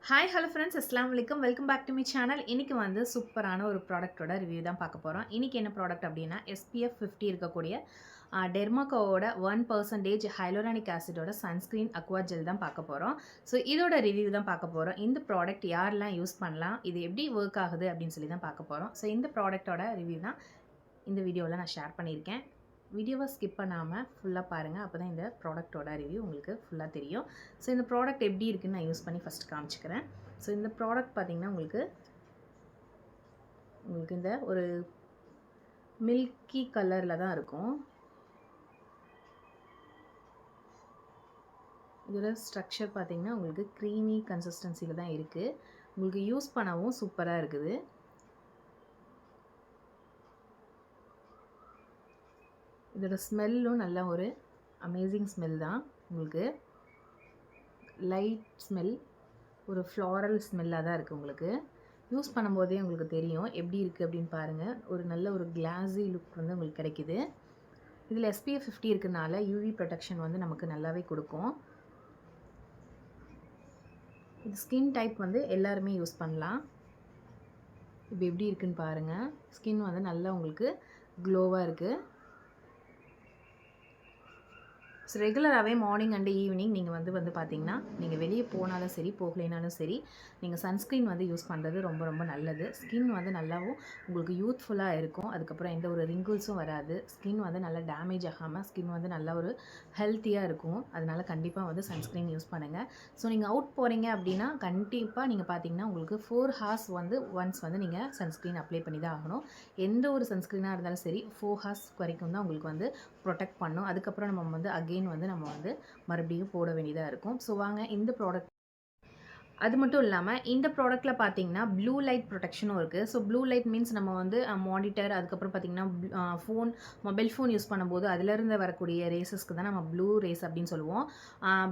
Hi hello ஃப்ரெண்ட்ஸ், அஸ்லாம் வலைக்கம். Welcome back to my channel. இன்றைக்கி வந்து சூப்பரான ஒரு ப்ராடக்ட்டோட ரிவ்யூ தான் பார்க்க போகிறோம். இன்றைக்கி என்ன ப்ராடக்ட் அப்படின்னா SPF 50 இருக்கக்கூடிய டெர்மாக்கோவோட 1% ஹைலோரானிக் ஆசிடோட சன்ஸ்க்ரீன் அக்வா ஜெல் தான் பார்க்க போகிறோம். ஸோ இதோட ரிவ்யூ தான் பார்க்க போகிறோம். இந்த ப்ராடக்ட் யாரெல்லாம் யூஸ் பண்ணலாம், இது எப்படி ஒர்க் ஆகுது அப்படின்னு சொல்லி தான் பார்க்க போகிறோம். ஸோ இந்த ப்ராடக்ட்டோட ரிவ்யூ தான் இந்த வீடியோவில் நான் ஷேர் பண்ணியிருக்கேன். வீடியோவை ஸ்கிப் பண்ணாமல் ஃபுல்லாக பாருங்கள். அப்போ தான் இந்த ப்ராடக்ட்டோட ரிவ்யூ உங்களுக்கு ஃபுல்லாக தெரியும். ஸோ இந்த ப்ராடக்ட் எப்படி இருக்குன்னு நான் யூஸ் பண்ணி ஃபஸ்ட் காமிச்சிக்கிறேன். ஸோ இந்த ப்ராடக்ட் பார்த்திங்கன்னா உங்களுக்கு இந்த ஒரு மில்கி கலரில் தான் இருக்கும். இதோட ஸ்ட்ரக்சர் பார்த்திங்கன்னா உங்களுக்கு க்ரீமி கன்சிஸ்டன்சியில் தான் இருக்குது. உங்களுக்கு யூஸ் பண்ணவும் சூப்பராக இருக்குது. இதோட ஸ்மெல்லும் நல்ல ஒரு அமேசிங் ஸ்மெல் தான். உங்களுக்கு லைட் ஸ்மெல், ஒரு ஃப்ளாரல் ஸ்மெல்லாக தான் இருக்குது. உங்களுக்கு யூஸ் பண்ணும்போதே உங்களுக்கு தெரியும் எப்படி இருக்குது அப்படின்னு பாருங்கள். ஒரு நல்ல ஒரு கிளாஸி லுக் வந்து உங்களுக்கு கிடைக்கிது. இதில் SPF 50 இருக்கிறதுனால UV ப்ரொடெக்ஷன் வந்து நமக்கு நல்லாவே கொடுக்கும். இது ஸ்கின் டைப் வந்து எல்லாருமே யூஸ் பண்ணலாம். இப்போ எப்படி இருக்குன்னு பாருங்கள். ஸ்கின் வந்து நல்லா உங்களுக்கு க்ளோவாக இருக்குது. ஸோ ரெகுலராகவே மார்னிங் அண்ட் ஈவினிங் நீங்கள் வந்து பார்த்தீங்கன்னா நீங்கள் வெளியே போனாலும் சரி போகலைனாலும் சரி நீங்கள் சன்ஸ்க்ரீன் வந்து யூஸ் பண்ணுறது ரொம்ப ரொம்ப நல்லது. ஸ்கின் வந்து நல்லாவும் உங்களுக்கு யூத்ஃபுல்லாக இருக்கும். அதுக்கப்புறம் எந்த ஒரு ரிங்கிள்ஸும் வராது. ஸ்கின் வந்து நல்லா டேமேஜ் ஆகாமல் ஸ்கின் வந்து நல்ல ஒரு ஹெல்த்தியாக இருக்கும். அதனால் கண்டிப்பாக வந்து சன்ஸ்க்ரீன் யூஸ் பண்ணுங்கள். ஸோ நீங்கள் அவுட் போகிறீங்க அப்படின்னா கண்டிப்பாக நீங்கள் பார்த்தீங்கன்னா உங்களுக்கு 4 ஹார்ஸ் வந்து ஒன்ஸ் வந்து நீங்கள் சன்ஸ்க்ரீன் அப்ளை பண்ணி தான் ஆகணும். எந்த ஒரு சன்ஸ்க்ரீனாக இருந்தாலும் சரி 4 ஹார்ஸ் வரைக்கும் தான் உங்களுக்கு வந்து ப்ரொடெக்ட் பண்ணும். அதுக்கப்புறம் நம்ம வந்து நம்ம வந்து மறுபடியும் போட வேண்டியதாக இருக்கும். ஸோ வாங்க இந்த ப்ராடக்ட். அது மட்டும் இல்லாமல் இந்த ப்ராடக்ட்டில் பார்த்தீங்கன்னா ப்ளூ லைட் ப்ரொடெக்ஷனும் இருக்குது. ஸோ ப்ளூ லைட் மீன்ஸ் நம்ம வந்து மானிட்டர், அதுக்கப்புறம் பார்த்தீங்கன்னா மொபைல் ஃபோன் யூஸ் பண்ணும்போது அதிலிருந்து வரக்கூடிய ரேசஸ்க்கு தான் நம்ம ப்ளூ ரேஸ் அப்படின்னு சொல்லுவோம்.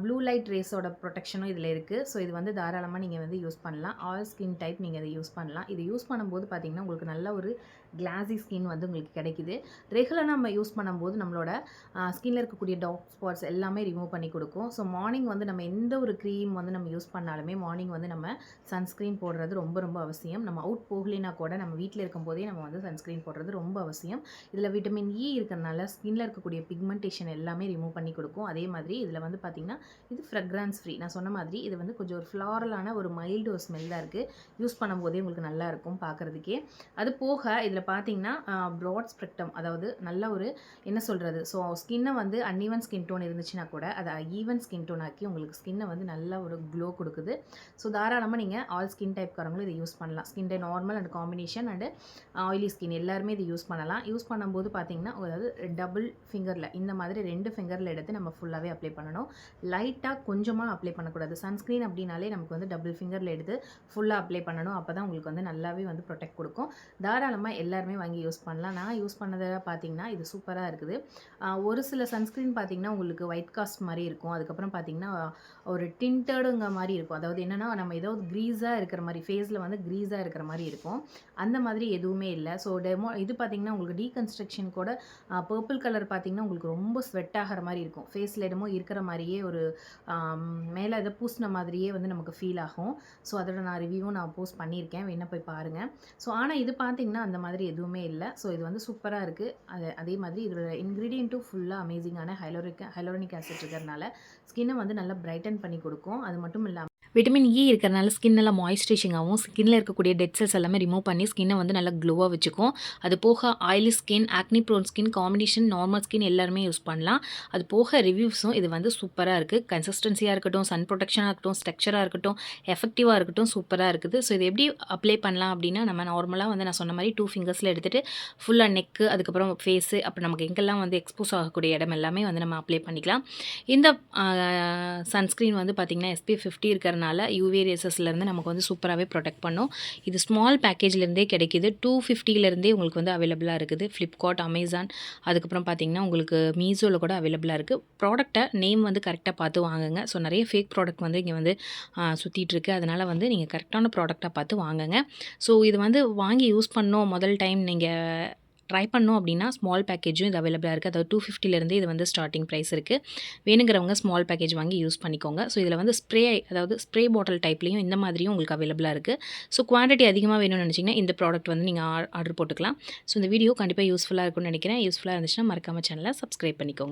ப்ளூ லைட் ரேஸோட ப்ரொடெக்ஷனும் இதில் இருக்குது. ஸோ இது வந்து தாராளமாக நீங்கள் வந்து யூஸ் பண்ணலாம். ஆல் ஸ்கின் டைப் நீங்கள் இதை யூஸ் பண்ணலாம். இது யூஸ் பண்ணும்போது பார்த்தீங்கன்னா உங்களுக்கு நல்ல ஒரு கிளாஸி ஸ்கின் வந்து உங்களுக்கு கிடைக்குது. ரெகுலராக நம்ம யூஸ் பண்ணும்போது நம்மளோட ஸ்கின்னில் இருக்கக்கூடிய டார்க் ஸ்பாட்ஸ் எல்லாமே ரிமூவ் பண்ணி கொடுக்கும். ஸோ மார்னிங் வந்து நம்ம எந்த ஒரு க்ரீம் வந்து நம்ம யூஸ் பண்ணாலுமே மார்னிங் வந்து நம்ம சன்ஸ்க்ரீன் போடுறது ரொம்ப ரொம்ப அவசியம். நம்ம அவுட் போகலைன்னா கூட நம்ம வீட்டில் இருக்கும்போதே நம்ம வந்து சன்ஸ்க்ரீன் போடுறது ரொம்ப அவசியம். இதில் விட்டமின் இ இருக்கிறதுனால ஸ்கின்னில் இருக்கக்கூடிய பிக்மெண்டேஷன் எல்லாமே ரிமூவ் பண்ணி கொடுக்கும். அதே மாதிரி இதில் வந்து பார்த்திங்கன்னா இது ஃப்ரெக்ரன்ஸ் ஃப்ரீ. நான் சொன்ன மாதிரி இது வந்து கொஞ்சம் ஒரு ஃப்ளாரலான ஒரு மைல்டு ஒரு ஸ்மெல் தான் இருக்குது. யூஸ் பண்ணும்போதே உங்களுக்கு நல்லாயிருக்கும் பார்க்குறதுக்கே. அது போக இதில் பார்த்தீங்கன்னா ப்ராட் ஸ்பெக்ட்ரம், அதாவது நல்ல ஒரு என்ன சொல்கிறது, ஸோ ஸ்கின்னை வந்து அன்ஈவன் ஸ்கின் டோன் இருந்துச்சுன்னா கூட அதை ஈவன் ஸ்கின் டோன் ஆக்கி உங்களுக்கு ஸ்கின்னை வந்து நல்ல ஒரு க்ளோ கொடுக்குது. ஸோ தாராளமாக நீங்கள் ஆல் ஸ்கின் டைப்காரங்களும் இதை யூஸ் பண்ணலாம். Skin type normal and combination and oily skin எல்லாருமே இதை யூஸ் பண்ணலாம். யூஸ் பண்ணும்போது பார்த்தீங்கன்னா அதாவது டபுள் ஃபிங்கரில் இந்த மாதிரி 2 ஃபிங்கரில் எடுத்து நம்ம ஃபுல்லாகவே அப்ளை பண்ணணும். லைட்டாக கொஞ்சமாக அப்ளை பண்ணக்கூடாது. சன்ஸ்க்ரீன் அப்படின்னாலே நமக்கு வந்து டபுள் ஃபிங்கரில் எடுத்து ஃபுல்லாக அப்ளை பண்ணணும். அப்போ தான் உங்களுக்கு வந்து நல்லாவே வந்து ப்ரொடெக்ட் கொடுக்கும். தாராளமாக எல்லாருமே வாங்கி யூஸ் பண்ணலாம். நான் யூஸ் பண்ணதை பார்த்தீங்கன்னா இது சூப்பராக இருக்குது. ஒரு சில சன்ஸ்க்ரீன் பார்த்தீங்கன்னா உங்களுக்கு ஒயிட் காஸ்ட் மாதிரி இருக்கும். அதுக்கப்புறம் பார்த்தீங்கன்னா ஒரு டிண்டடுங்க மாதிரி இருக்கும். அதாவது என்னென்னா நம்ம ஏதாவது க்ரீஸாக இருக்கிற மாதிரி, ஃபேஸில் வந்து க்ரீஸாக இருக்கிற மாதிரி இருக்கும். அந்த மாதிரி எதுவுமே இல்லை. ஸோ இது பார்த்தீங்கன்னா உங்களுக்கு டீகன்ஸ்ட்ரக்ஷன் கூட பர்பிள் கலர் பார்த்தீங்கன்னா உங்களுக்கு ரொம்ப ஸ்வெட் ஆகிற மாதிரி இருக்கும். ஃபேஸில் என்னமோ இருக்கிற மாதிரியே ஒரு மேலே எதை பூசின மாதிரியே வந்து நமக்கு ஃபீல் ஆகும். ஸோ அதோட நான் ரிவ்யூவும் நான் போஸ்ட் பண்ணியிருக்கேன், வேணா போய் பாருங்கள். ஸோ ஆனால் இது பார்த்தீங்கன்னா அந்த மாதிரி எதுவுமே இல்லை. ஸோ இது வந்து சூப்பராக இருக்குது. அதே மாதிரி இதோட இன்க்ரீடியண்ட்டும் ஃபுல்லாக அமேசிங்கான ஹைலோரானிக் ஆசிட் இருக்கிறதுனால ஸ்கின்னை வந்து நல்லா பிரைட்டன் பண்ணி கொடுக்கும். அது மட்டும் இல்லாமல் விட்டமின் இ இருக்கிறனால ஸ்கின் நல்லா மாய்ஸ்சரைசிங்காகவும் ஸ்கின்னில் இருக்கக்கூடிய டெட் செல்ஸ் எல்லாமே ரிமூவ் பண்ணி ஸ்கின்னை வந்து நல்லா க்ளோவாக வச்சுக்கும். அது போக oily skin, acne prone skin, combination, normal skin எல்லாருமே யூஸ் பண்ணலாம். அது போக ரிவ்யூஸும் இது வந்து சூப்பராக இருக்குது. கன்சிஸ்டன்சியாக இருக்கட்டும், சன் ப்ரொடெக்ஷனாக இருக்கட்டும், ஸ்ட்ரக்சராக இருக்கட்டும், எஃபெக்டிவாக இருக்கட்டும், சூப்பராக இருக்குது. ஸோ இது எப்படி அப்ளை பண்ணலாம் அப்படின்னா நம்ம நார்மலாக வந்து நான் சொன்ன மாதிரி 2 ஃபிங்கர்ஸில் எடுத்துகிட்டு ஃபுல்லாக நெக்கு, அதுக்கப்புறம் ஃபேஸு, அப்புறம் நமக்கு எங்கெல்லாம் வந்து எக்ஸ்போஸ் ஆகக்கூடிய இடம் எல்லாமே வந்து நம்ம அப்ளை பண்ணிக்கலாம். இந்த சன்ஸ்க்ரீன் வந்து பார்த்திங்கன்னா SPF 50 இருக்கிற யூவி ரேசஸ்லேருந்து நமக்கு வந்து சூப்பராகவே ப்ரொடெக்ட் பண்ணும். இது ஸ்மால் பேக்கேஜ்லேருந்தே கிடைக்கிது. 250லேருந்தே உங்களுக்கு வந்து அவைலபிளாக இருக்குது. ஃப்ளிப்கார்ட், அமேசான், அதுக்கப்புறம் பார்த்தீங்கன்னா உங்களுக்கு மீஷோவில் கூட அவைலபிளாக இருக்குது. ப்ராடக்ட்டை நேம் வந்து கரெக்டாக பார்த்து வாங்குங்க. ஸோ நிறைய ஃபேக் ப்ராடக்ட் வந்து இங்கே வந்து சுற்றிட்டுருக்கு. அதனால் வந்து நீங்கள் கரெக்டான ப்ராடக்டாக பார்த்து வாங்குங்க. ஸோ இது வந்து வாங்கி யூஸ் பண்ணோம் முதல் டைம் நீங்கள் ட்ரை பண்ணோம் அப்படின்னா ஸ்மால் பேக்கேஜும் இது அவைலபிளாக இருக்குது. அதாவது 250லேருந்து இது வந்து ஸ்டார்டிங் ப்ரைஸ் இருக்குது. வேணுங்கிறவங்க ஸ்மால் பேக்கேஜ் வாங்கி யூஸ் பண்ணிக்கோங்க. ஸோ இதில் வந்து அதாவது ஸ்ப்ரே பாட்டில் டைப்லேயும் இந்த மாதிரியும் உங்களுக்கு அவைலபிளாக இருக்குது. ஸோ குவான்டிட்டி அதிகமாக வேணும்னு நினச்சிங்கன்னா இந்த ப்ராடக்ட் வந்து நீங்கள் ஆர்டர் போட்டுக்கலாம். ஸோ இந்த வீடியோ கண்டிப்பாக யூஸ்ஃபுல்லாக இருக்கும்னு நினைக்கிறேன். யூஸ்ஃபுல்லாக இருந்துச்சுன்னா மறக்காம சேனலை சப்ஸ்கிரைப் பண்ணிக்கோங்க.